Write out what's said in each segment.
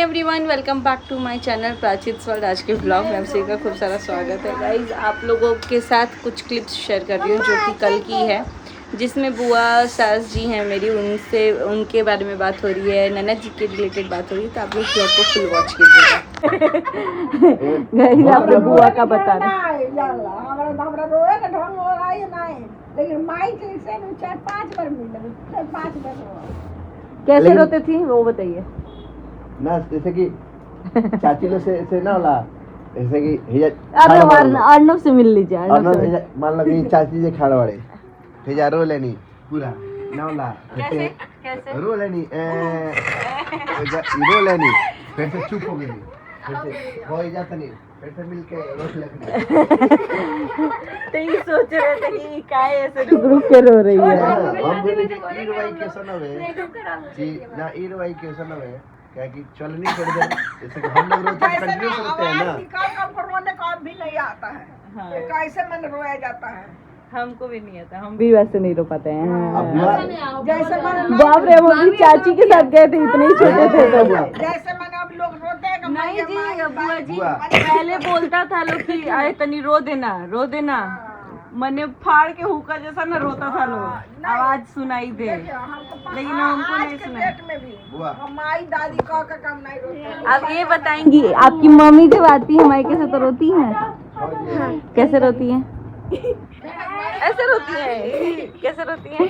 Everyone welcome back to my channel प्राचीत world. आज के ब्लॉग में आप सभी का खूब सारा स्वागत है। गाइज आप लोगों के साथ कुछ क्लिप्स शेयर कर रही हूँ जो कि कल की है, जिसमें बुआ सास जी हैं मेरी, उनके बारे में बात हो रही है, ननद जी के रिलेटेड बात हो रही है। तो आप लोग ब्लॉग को फुल वॉच कीजिएगा। गाइज आप लोग बुआ का बता रहे कैसे रोते थी वो बताइए ना, जैसे कि चाची लोग से ना होला, जैसे कि अर्नव से मिल लीजिए। मान लो कि चाची जी खाड़ वाले हिजा रो लेनी पूरा ना होला, कैसे रो लेनी रो लेनी, फिर से चुप हो गई, फिर से हो जाता नहीं, फिर से मिलके रोक लेनी। तो ये सोच रहे थे कि काय ऐसे रुक के रो रही है। हम बोले कि ईरवाई के सनवे जी ना, ईरवाई के सनवे क्या कि चल नहीं कर दे, जैसे कि हम लोग रोज कंटिन्यूस रोते हैं ना, रोने का भी नहीं आता है। हाँ। कैसे मन रोया जाता है, हमको भी नहीं आता, हम भी वैसे नहीं रो पाते हैं। जैसे मन बाप रे, वो भी चाची के साथ गए थे, इतने ही छोटे थे तो। जैसे मन अब लोग रोते हैं नहीं जी बुआ जी, पहले बोलता था लोग कि अरे तनी रो देना, मने फाड़ के हुक्का जैसा ना रोता था लोग, आवाज सुनाई दे, लेकिन हमको नहीं सुनाई। पेट में भी हमारी दादी का काम नहीं रोते। आप ये बताएंगी आपकी मम्मी जब आती है हमारे कैसे तो रोती हैं? कैसे रोती हैं? ऐसे रोती हैं? कैसे रोती हैं?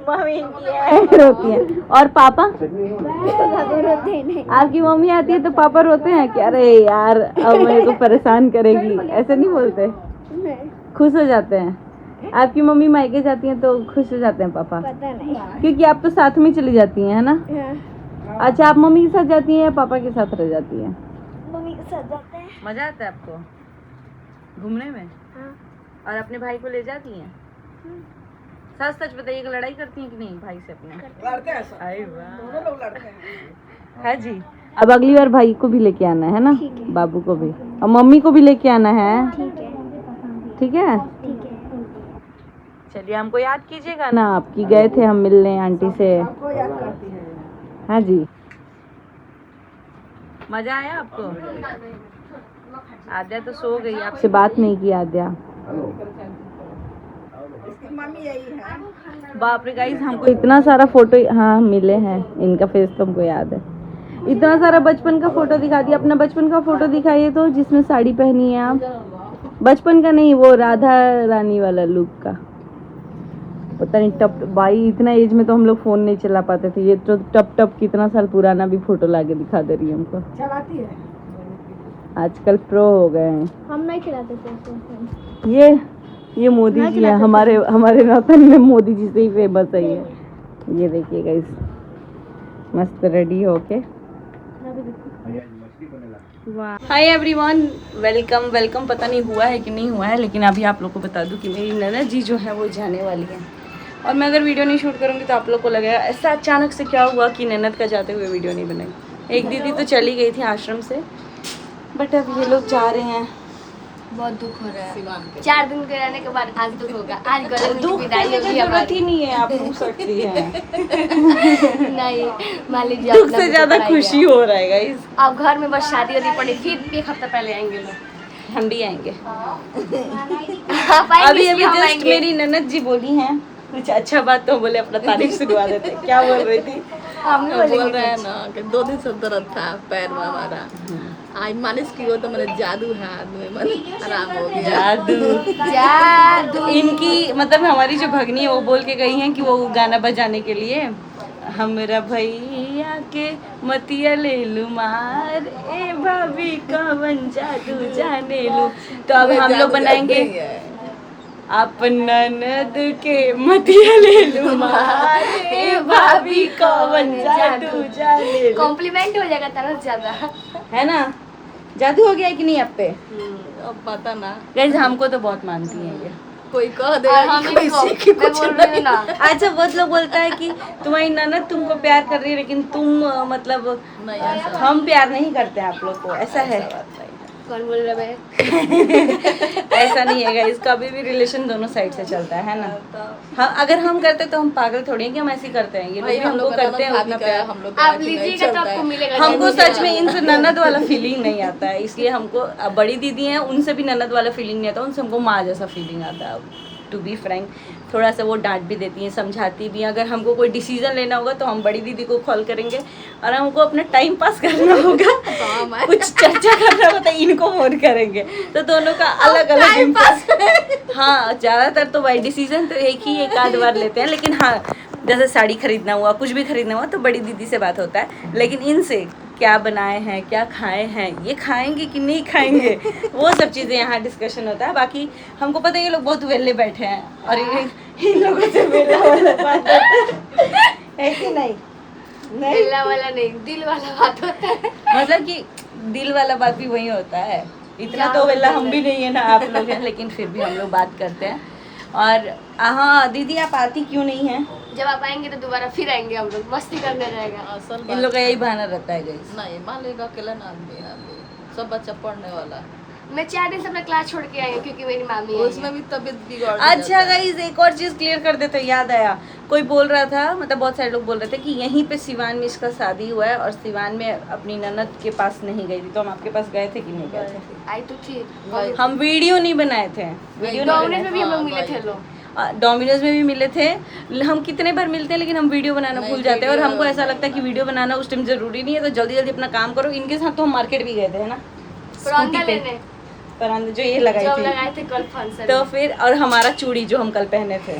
मम्मी इनकी ऐसे रोती है। और पापा? आपकी मम्मी आती है तो पापा रोते हैं कि अरे यार अब मेरे को परेशान करेगी, ऐसे नहीं बोलते? खुश हो जाते हैं? आपकी मम्मी मायके जाती हैं तो खुश हो जाते हैं पापा? पता नहीं। क्योंकि आप तो साथ में चली जाती हैं, है ना? अच्छा, आप मम्मी के साथ जाती हैं या पापा के साथ रह जाती हैं? मम्मी के साथ जाते हैं। मजा आता है आपको घूमने में? हाँ। और अपने भाई को ले जाती हैं? सच सच बताइए कि लड़ाई करती हैं कि नहीं भाई से अपने? लड़ते हैं सब, अरे वाह, दोनों लोग लड़ते हैं। है जी। अब अगली बार भाई को भी लेके आना है ना, बाबू को भी, और मम्मी को भी लेके आना है। ठीक है। ठीक है, ठीक है। चलिए हमको याद कीजिएगा ना, आपकी गए थे हम मिलने आंटी से। सबको याद करती है। हाँ जी। मजा आया आपको? आद्या तो सो गई, आपसे बात नहीं की आद्या। इसकी मम्मी यही है। बाप रे गाइस, हमको इतना सारा फोटो, हाँ मिले हैं, इनका फेस तो हमको याद है। इतना सारा बचपन का फोटो दिखा दिया। अपना बचपन का फोटो दिखाइए तो, जिसमें साड़ी पहनी है आप। बचपन का नहीं, वो राधा रानी वाला लुक का। पता नहीं टप भाई, इतना एज में तो हम लोग फोन नहीं चला पाते थे। ये तो टप कितना साल पुराना भी फोटो लाके दिखा दे रही है हमको। चलाती है आजकल प्रो हो गए हैं। हम नहीं खिलाते थे। ये मोदी जी है, हमारे नौतन में मोदी जी से ही फेमस है ये देखिए गाइस, मस्त रेडी होके। Hi everyone, welcome. पता नहीं हुआ है कि नहीं हुआ है, लेकिन अभी आप लोग को बता दूं कि मेरी ननद जी जो है वो जाने वाली है। और मैं अगर वीडियो नहीं शूट करूँगी तो आप लोग को लगेगा ऐसा अचानक से क्या हुआ कि ननद का जाते हुए वीडियो नहीं बनाई। एक दीदी तो चली गई थी आश्रम से, बट अब ये लोग जा रहे हैं। बहुत दुख हो रहा है। 4 दिन के रहने के बाद आज दुख होगा। आज दुख करने की जरूरत ही नहीं है, आप रुक सकती हैं। नहीं, मान लीजिए दुख से ज्यादा खुशी हो रहा है गाइस। अब घर में बस शादी वादी पड़ी, फिर 1 हफ्ता पहले आएंगे लोग। हम भी आएंगे। आप आएंगे, अभी हम जस्ट आएंगे। मेरी ननद जी बोली हैं कुछ अच्छा बात, तो बोले अपना तारीफ सुनवा देते। क्या बोल रही थी? हम भी बोलेंगे बोल रहे हैं ना कि 2 दिन से दर्द था पैर में हमारा, आज मालिश की हो तो मेरे जादू है, आदमी मन आराम हो गया। जादू। इनकी मतलब हमारी जो भगनी है वो बोल के गई हैं कि वो गाना बजाने के लिए, हमरा भैया के मतिया ले लू मार, ए भाभी कवन जादू जाने लू। तो अब हम लोग बनाएंगे अपन ननद के मतिया ले लू मार, ए भाभी कवन जादू जाने लू। कॉम्प्लीमेंट हो जाएगा तरह ज्यादा, है ना? जादू हो गया है कि नहीं आप पे? अब पता ना, गाइस हमको तो बहुत मानती हैं ये। कोई कह दे और हम कोई सीखी मैं कुछ बोल रही हूँ ना, अच्छा, बहुत लोग बोलता है कि तुम्हारी ननद तुमको प्यार कर रही है, लेकिन तुम मतलब नहीं, ऐसा हम प्यार नहीं करते आप लोग को, ऐसा है? बात नहीं है। कौन बोल रहा है? ऐसा नहीं है गाइस, कभी भी रिलेशन दोनों साइड से चलता है ना। हाँ, अगर हम करते तो हम पागल थोड़ी हैं कि हम ऐसे ही करते हैं, ये लोग भाई भी हम हमको लोग करते हैं उतना प्यार। हम लोग आप लीजिएगा तो आपको मिलेगा। हमको सच में इनसे ननद वाला फीलिंग नहीं आता है, इसलिए हमको अब बड़ी दीदी हैं उनसे भी ननद वाला फीलिंग नहीं आता, उनसे हमको माँ जैसा फीलिंग आता है। टू बी फ्रैंक, थोड़ा सा वो डांट भी देती हैं, समझाती भी हैं। अगर हमको कोई डिसीजन लेना होगा तो हम बड़ी दीदी को कॉल करेंगे, और हमको अपना टाइम पास करना होगा, कुछ चर्चा करना होगा तो इनको फोन करेंगे। तो दोनों का अलग अलग इम्पास। हाँ, ज़्यादातर तो भाई डिसीजन तो एक ही एक आध बार लेते हैं, लेकिन हाँ जैसे साड़ी खरीदना हुआ, कुछ भी खरीदना हुआ तो बड़ी दीदी से बात होता है। लेकिन इनसे क्या बनाए हैं, क्या खाए हैं, ये खाएंगे कि नहीं खाएंगे, वो सब चीज़ें यहाँ डिस्कशन होता है। बाकी हमको पता है ये लोग बहुत वेले बैठे हैं, और इन लोगों से वेला वाला बात होता है कि नहीं? नहीं, दिल वाला नहीं, दिल वाला बात होता है। मतलब कि दिल वाला बात भी वही होता है। इतना तो वेला हम भी नहीं है ना, आप लोग हैं, लेकिन फिर भी हम लोग बात करते हैं। और हाँ दीदी, आप आती क्यों नहीं हैं? जब आप आएंगे तो दोबारा फिर आएंगे, हम लोग मस्ती करने रहेगा। असल इन बात लोग का यही बहाना रहता है गाइस। नहीं, मान लेगा अकेला ना आदमी है अभी, सब बच्चा पढ़ने वाला है। मैं 4 दिन से अपना क्लास छोड़ के आई हूँ क्योंकि मेरी मामी आई है। उसमें भी तबीयत बिगड़ अच्छा गाइस, एक और चीज़ क्लियर कर देते, याद आया। कोई बोल रहा था, मतलब बहुत सारे लोग बोल रहे थे कि यहीं पे सिवान में इसका शादी हुआ है, और सिवान में अपनी ननद के पास नहीं गई थी। तो हम आपके पास गए थे कि नहीं गए थे? आई तो थी। हम वीडियो नहीं बनाए थे, वीडियो नहीं डोमिनोज में भी हम लोग मिले थे लोग। डोमिनोज में भी मिले थे। हम कितने बार मिलते हैं, लेकिन हम वीडियो बनाना भूल जाते हैं, और हमको ऐसा लगता है कि वीडियो बनाना उस टाइम जरूरी नहीं है, तो जल्दी जल्दी अपना काम करो। इनके साथ तो हम मार्केट भी गए थे, है ना, परौंदा लेने परांदे जो ये लगाई जो थी, लगाए थे कल फंक्शन तो फिर और हमारा चूड़ी जो हम कल पहने थे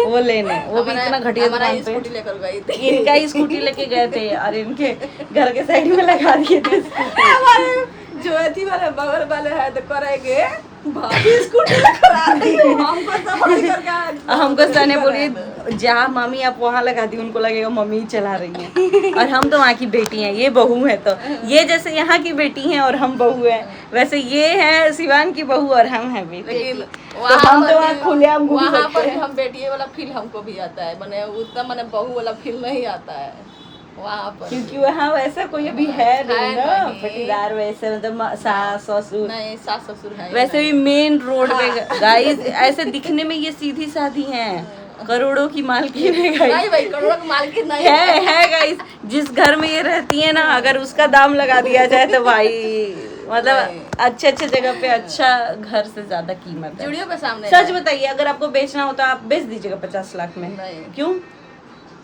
वो लेने, वो भी इतना घटिया दुकान पे। स्कूटी लेकर गई थी। इनका ही स्कूटी लेके गए थे, और इनके घर के साइड में लगा दिए थे स्कूटी। हमारे जो अथी वाले बगल वाले है तो करेंगे भाभी स्कूटी लेकर आ रही है, हमको सफाई करके हमको सने बोली जहाँ मामी आप वहाँ लगा दी, उनको लगेगा मम्मी ही चला रही हैं, और हम तो वहाँ की बेटी हैं, ये बहू है। तो ये जैसे यहाँ की बेटी हैं और हम बहू हैं, वैसे ये है सिवान की बहू और हम हैं बेटी। लेकिन तो हम तो वहाँ खुलेआम घूम वहाँ सकते पर हैं। हम बेटी वाला फील हमको भी आता है, मैंने उतना मैंने बहू वाला फील नहीं आता है वहाँ पर, क्योंकि वहाँ वैसा कोई अभी है नहीं ना, नहीं। पटीदार वैसे, मतलब सास ससुर नहीं सास ससुर है वैसे भी मेन रोड पे गाइस, ऐसे दिखने में ये सीधी साधी हैं, करोड़ों की मालकिन है नहीं गाइस। भाई, करोड़ों की मालकिन नहीं है गाइस, जिस घर में ये रहती है ना, अगर उसका दाम लगा दिया जाए तो भाई मतलब अच्छे अच्छे जगह पे अच्छा घर से ज्यादा कीमत है। जुड़ियों के सामने सच बताइए, अगर आपको बेचना हो तो आप बेच दीजिएगा 50 लाख में। नहीं। क्यों?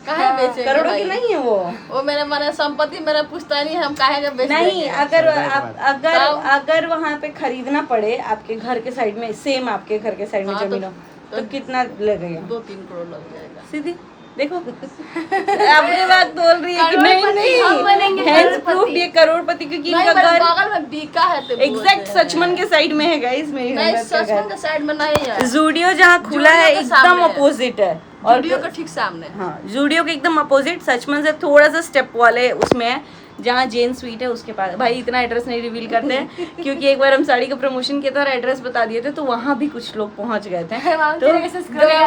काहे बेचेंगे करोड़ों भाई? की नहीं है वो। वो मेरे माने संपत्ति मेरा पुश्तैनी है, हम काहे के बेच नहीं, देंगे? अगर आप अगर तब? अगर वहाँ पे खरीदना पड़े आपके घर के साइड में, सेम आपके घर के साइड में हाँ, जमीन हो, तो कितना लगेगा? 2-3 करोड़ लग जाएगा। सीधी देखो अपनी बात बोल रही है कि नहीं करोड़पति हम बनेंगे, नहीं, हैंड्स करोड़पति। प्रूफ ये करोड़पति, क्योंकि नहीं, इनका मेरे घर बगल में बीका है तो एग्जैक्ट सचमन के साइड में है गाइस। मेरी नहीं, ननद का सचमन घर के साइड में नहीं है, जूडियो जहाँ खुला है जूडियो के एकदम सामने है। अपोजिट है, और वीडियो के ठीक सामने। हाँ जूडियो के एकदम अपोजिट, सचमन से थोड़ा सा स्टेप वाले उसमें है, जहाँ जेन स्वीट है उसके पास। भाई इतना एड्रेस नहीं रिवील करते हैं क्योंकि एक बार हम साड़ी का प्रमोशन किया था और एड्रेस बता दिए थे, तो वहाँ भी कुछ लोग पहुँच गए थे, तो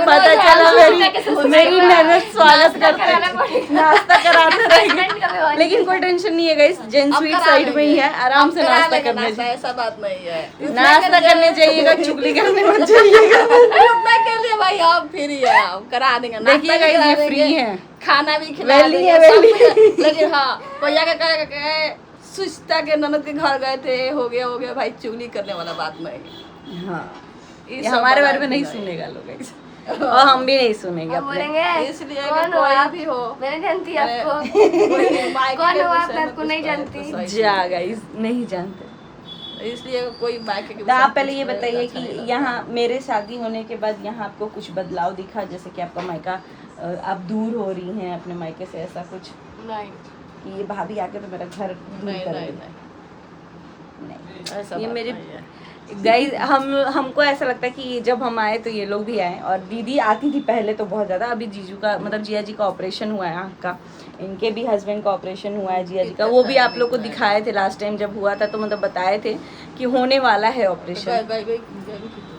पता चला मेरी ननद स्वागत करते नाश्ता कराते रहेंगे। लेकिन कोई टेंशन नहीं है गाइस, जेन स्वीट साइड में ही है, आराम से नाश्ता करने चाहिए, ऐसा बात नहीं है, नाश्ता करने चाहिएगा, चुगली करने मत जाइएगा। उतना के लिए भाई आप फ्री है, हम करा देंगे, देखिए नाश्ता भी गाइस करा ये देंगे, फ्री है, खाना भी खिला वैली देंगे, है, सब वैली। कुछ है। लेकिन हाँ भैया के सुचता के ननद के घर गए थे, हो गया भाई, चुगली करने वाला बात नहीं। हाँ ये सब हमारे बारे बात में नहीं नहीं। सुनेगा लोग guys। और हम भी नहीं सुनेंगे हम अपने। बोलेंगे इसलिए कौन कि हो कोई आप? भी हो, मैं नहीं जानती मैंने- आपको। कौन कौन हो आप? आपको नहीं जानती। जा गाइस नहीं जानते। इसलिए कोई बाइक के तो आप पहले ये बताइए कि यहाँ मेरे शादी होने के बाद यहाँ आपको कुछ बदलाव दिखा, जैसे कि आपका मायका, आप दूर हो रही हैं अपने मायके से, ऐसा कुछ नहीं, कि ये भाभी आके तो मेरा घर दूर नहीं कर नहीं देगी? नहीं, नहीं ऐसा ये बात मेरे नहीं है। गाइस हमको ऐसा लगता है कि जब हम आए तो ये लोग भी आए, और दीदी आती थी पहले तो बहुत ज़्यादा, अभी जीजू का मतलब जिया जी का ऑपरेशन हुआ है आँख का, इनके भी हस्बैंड का ऑपरेशन हुआ है जिया जी का, वो भी आप लोग को दिखाए थे लास्ट टाइम जब हुआ था, तो मतलब बताए थे कि होने वाला है ऑपरेशन,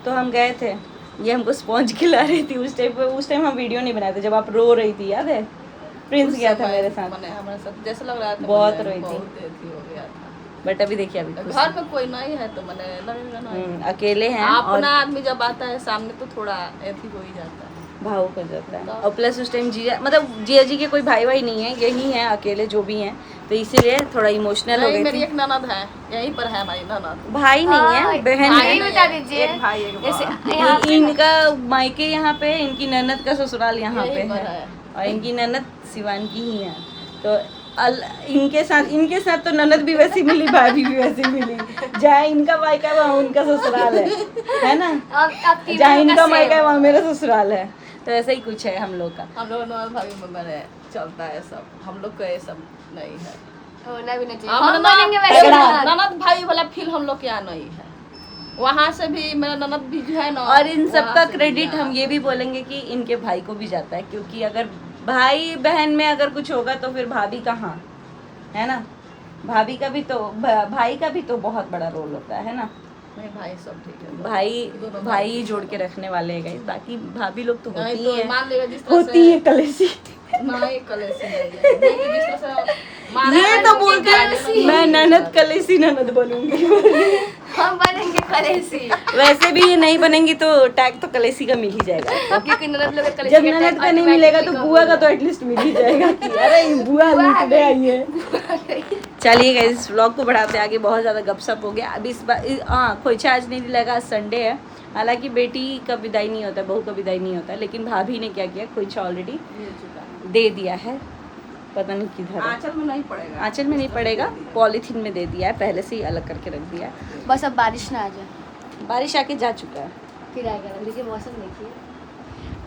तो हम गए थे, ये हमको स्पॉन्ज खिला रही थी उस टाइम हम वीडियो नहीं बनाए थे, जब आप रो रही थी, याद है? प्रिंस गया था मेरे साथ, हमारे साथ जैसा लग रहा था बहुत मैंने रोई थी। बहुत अथी हो गया था। बट अभी देखिए अभी खुश घर में कोई नहीं है तो मैंने लगेगा ना अकेले हैं और अपना आदमी जब आता है सामने तो थोड़ा ऐसी हो ही जाता है। भावुक हो जाता है। और प्लस उस टाइम जीजा मतलब जिया जी के कोई भाई भाई नहीं है, यही हैं अकेले जो भी हैं, तो इसीलिए थोड़ा इमोशनल हो नहीं, गई मेरी थी। एक ननद है, यहीं पर है हमारी ननद। भाई नहीं है, बहन भाई है। बता दीजिए एक भाई एक जैसे बहन। यहाँ पे इनका मायके यहाँ पे, इनकी ननद का ससुराल यहाँ पे यहीं पर है है। और इनकी ननद सिवान की ही है। तो इनके साथ तो ननद भी वैसी मिली, भाभी भी वैसी मिली। जहाँ इनका मायका वहाँ उनका ससुराल है ना, अब तीनों जहाँ का इनका same। मायका है वहाँ मेरा ससुराल है। तो ऐसा ही कुछ है हम लोग का। हम लोग ननद भाभी में मैंने चलता है सब, हम लोग का ये सब नहीं है। होना भी नहीं चाहिए। हम हम बनेंगे वैसे ननद। ननद भाई वाला फील हम लोग के यहाँ नहीं है। वहाँ से भी मेरा ननद भी जो है ना, और इन सब वहाँ का से भी क्रेडिट यहाँ। हम ये भी बोलेंगे कि इनके भाई को भी जाता है, क्योंकि अगर भाई बहन में अगर कुछ होगा तो फिर भाभी कहाँ, है ना। भाभी का भी तो भाई का भी तो बहुत बड़ा रोल होता है ना। नहीं भाई सब ठीक है। भाई भाई जोड़ के रखने वाले हैं गाइस, बाकी भाभी लोग तो नहीं होती तो हैं, मान लेगा जिस तरह होती है कलेसी। नहीं कलेसी नहीं है। नहीं, जिस तरह से मारा ये है, तो उसके बोलते गाने हैं में मैं ननद कलेसी ननद बनूंगी। हम बनेंगे कलेसी। वैसे भी ये नहीं बनेंगी तो टैग तो कलेसी का मिल ही जाएगा। क्योंकि ननद लोग कलेसी जब के ननद tag का नहीं मिलेगा तो automatically बुआ का तो एटलीस्ट मिल ही जाएगा कि अरे ये बुआ लूटने आई है। चलिए गाइस इस व्लॉग को बढ़ाते आगे, बहुत ज़्यादा गपशप हो गया। अभी इस बार हाँ खोइछा आज नहीं लगा, आज संडे है। हालांकि बेटी का विदाई नहीं होता, बहू का विदाई नहीं होता, लेकिन भाभी ने क्या किया, खोइछा ऑलरेडी दे दिया है, पता नहीं किधर है। आंचल में नहीं पड़ेगा। आंचल में नहीं पड़ेगा, पॉलीथीन में दे दिया है, पहले से ही अलग करके रख दिया है। बस अब बारिश ना आ जाए बारिश आके जा चुका है। फिर आएगा। देखिए मौसम देखिए।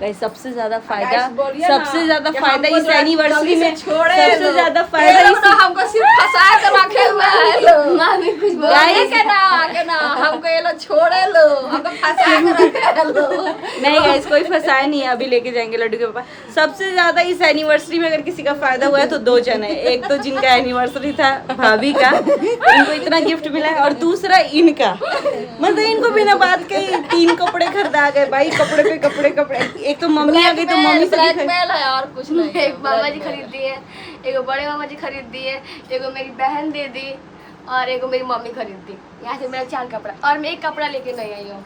गाइस सबसे ज्यादा फायदा, Guys, बोलिए ना सबसे ज्यादा कि फायदा हमको इस जो है एनिवर्सरी जल्दी से में, छोड़े सबसे लो। ज्यादा ये फायदा लोग तो हमको सिर्फ फंसा कर रखे हुए हैं लोग। मामी कुछ बोल Guys, के ना हमको ये लोग छोड़े लो, हमको फंसा कर रखे हैं लोग। नहीं गाइस कोई फंसाया नहीं है, अभी लेके जाएंगे लड्डू के पापा। सबसे ज्यादा इस एनिवर्सरी में अगर किसी का फायदा हुआ है तो दो जन है, एक तो जिनका एनिवर्सरी था भाभी का, इनको इतना गिफ्ट मिला है, और दूसरा इनका, मतलब इनको बिना बात के ही 3 कपड़े खरीदा गए भाई, कपड़े पे कपड़े कपड़े। एक तो मम्मी आ गई तो मम्मी से भी ब्लैकमेल है और कुछ नहीं है। एक मामा जी खरीद दिए, एगो बड़े मामा जी खरीद दिए, एगो मेरी बहन दे दी और एगो मेरी मम्मी खरीद दी। यहाँ से मेरा 4 कपड़ा, और मैं एक कपड़ा लेके नहीं आई हूँ।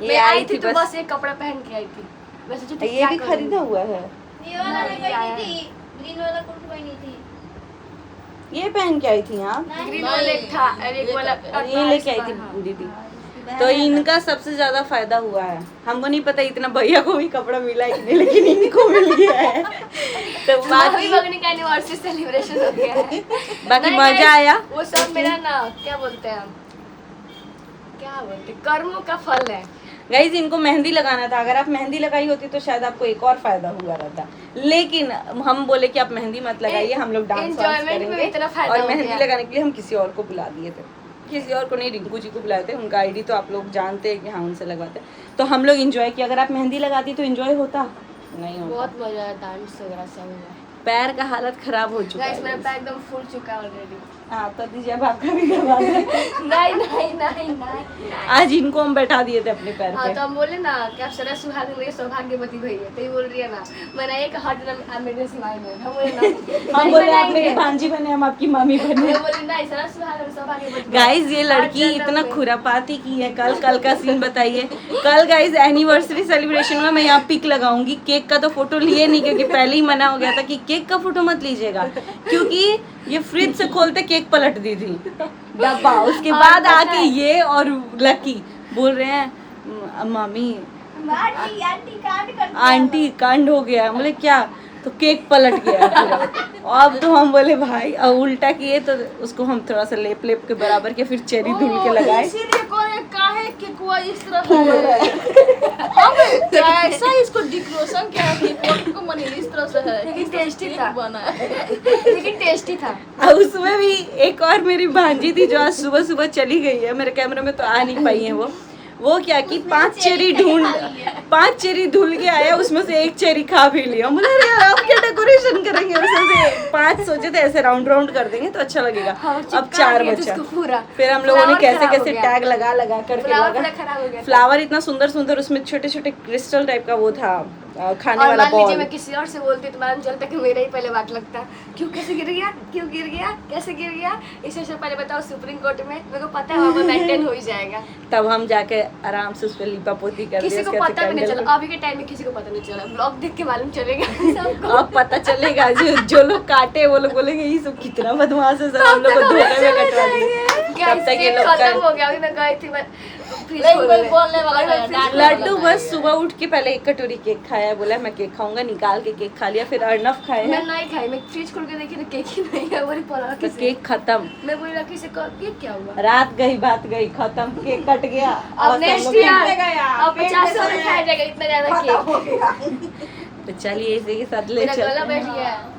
ये मैं आई थी तो बस। बस एक कपड़ा पहन के आई थी। वैसे जो ये भी खरीदा हुआ है, ये पहन के आई थी आप, ग्रीन वाला एक था और एक वाला और ये लेके आई थी दीदी। तो इनका सबसे ज्यादा फायदा हुआ है। हमको नहीं पता इतना भैया को भी कपड़ा मिला है कि नहीं, लेकिन इनको मिल गया है। तो भाभी बाकी बगनी का एनिवर्सरी सेलिब्रेशन हो गया है। बाकी नहीं, मजा नहीं, आया। वो सब मेरा ना क्या बोलते हैं, क्या बोलते हैं, कर्मों का फल है। गाइज इनको मेहंदी लगाना था, अगर आप मेहंदी लगाई होती तो शायद आपको एक और फायदा हुआ रहता, लेकिन हम बोले कि आप मेहंदी मत लगाइए, हम लोग डांस Enjoyment में करेंगे। इतना फायदा और हो मेहंदी गया। लगाने के लिए हम किसी और को बुला दिए थे, किसी और को नहीं, रिंकू जी को बुलाए थे। उनका आईडी तो आप लोग जानते हैं कि हाँ उनसे लगवाते हैं। तो हम लोग एंजॉय किया। अगर आप मेहंदी लगाती तो एंजॉय होता नहीं होता। बहुत मजा आया, डांस वगैरह सब हुआ। पैर का हालत खराब हो चुका गाइस मेरा है। पैर एकदम फूल चुका है ऑलरेडी। हाँ तो दीजिए अब आपका भी करवा दें। नहीं नहीं नहीं नहीं। आज इनको हम बैठा दिए थे अपने पैर हाँ पे। तो हम बोले ना कि आप सरस सुहाग मेरे सौभाग्यवती भई है, तो ये बोल रही है ना मैंने एक हर जन्म आप मेरे सिवाय में, हम बोले ना हम बोले आप मेरी भांजी बने, हम आपकी मामी बने। मैं बोली नहीं सरस सुहाग मेरे सौभाग्यवती। गाइज ये लड़की इतना खुरापाती की है। कल का सीन बताइए। कल गाइज एनिवर्सरी सेलिब्रेशन में मैं यहाँ पिक लगाऊंगी। केक का तो फोटो लिए नहीं, क्योंकि पहले ही मना हो गया था कि केक का फोटो मत लीजिएगा, क्योंकि ये फ्रिज से खोलते केक पलट दी थी डब्बा। उसके बाद आके ये और लकी बोल रहे हैं मामी आंटी कांड हो गया। बोले क्या? तो केक पलट गया पूरा। अब तो हम बोले भाई, अब उल्टा किए तो उसको हम थोड़ा सा लेप लेप के बराबर के फिर चेरी धुल के लगाए। इसीलिए कोई काहे कि कोई इस तरह है। हम ऐसा इसको डेकोरेशन क्या है कि फोटो को मन इस तरह से है, लेकिन टेस्टी था, बना है। लेकिन टेस्टी था। और उसमें भी एक और मेरी भांजी थी जो आज सुबह सुबह चली गई है, मेरे कैमरे में तो आ नहीं पाई है। वो क्या कि 5 चेरी धुल के आया, उसमें से 1 चेरी खा भी लिया। बोले अरे यार आप क्या डेकोरेशन करेंगे? उसमें से 5 सोचे थे ऐसे राउंड राउंड कर देंगे तो अच्छा लगेगा। अब 4 बचा। पूरा फिर हम लोगों ने फ्लावर कैसे खराब हो कैसे गया। टैग लगा करके फ्लावर लगा। पूरा खराब हो गया था। फ्लावर इतना सुंदर सुंदर, उसमें छोटे छोटे क्रिस्टल टाइप का वो था, खाने और वाला मान लीजिए बॉल। मैं किसी और से बोलती तो मालूम चलता कि मेरा ही पहले बात लगता। क्यों कैसे गिर गया, क्यों गिर गया, कैसे गिर गया, इससे पहले बताओ सुप्रीम कोर्ट में मेरे को पता है वहाँ पर मेंटेन हो ही जाएगा। तब हम जाके आराम से उस पर लिपा पोती कर किसी को दिया, पता भी नहीं चला, अभी के टाइम में किसी को पता नहीं चला, ब्लॉग देख के मालूम चलेगा सबको। अब पता चलेगा जो लोग काटे वो लोग बोलेंगे ये सब कितना बदमाश है, सब हम लोग को धोखे में कटवा दिए। तब तक ये लोग खत्म कर हो गया। अभी मैं गई थी, मैं फ्रिज नहीं, खोलने। कोई बोलने वाला और मैं नहीं, फ्रिज डांट खोलने लड्डू लगी। बस सुबह उठ के पहले एक कटोरी केक खाया, बोला मैं केक खाऊंगा, निकाल के केक खा लिया। फिर अर्नव खाए मैं हैं नहीं खाई, मैं फ्रिज खोल के देखी तो केक ही नहीं है। बोली पड़ा तो केक खत्म। मैं बोली रखी से केक क्या हुआ। रात गई बात गई, खत्म, केक कट गया। अब और सब नेक्स्ट लोग- ईयर में गया, अब पेट 50 में में खाया जाएगा इतना ज्यादा खत्म केक। हो गया। तो चलिए इसी के साथ ले मेरा चलते गला हैं। बैठ गया है।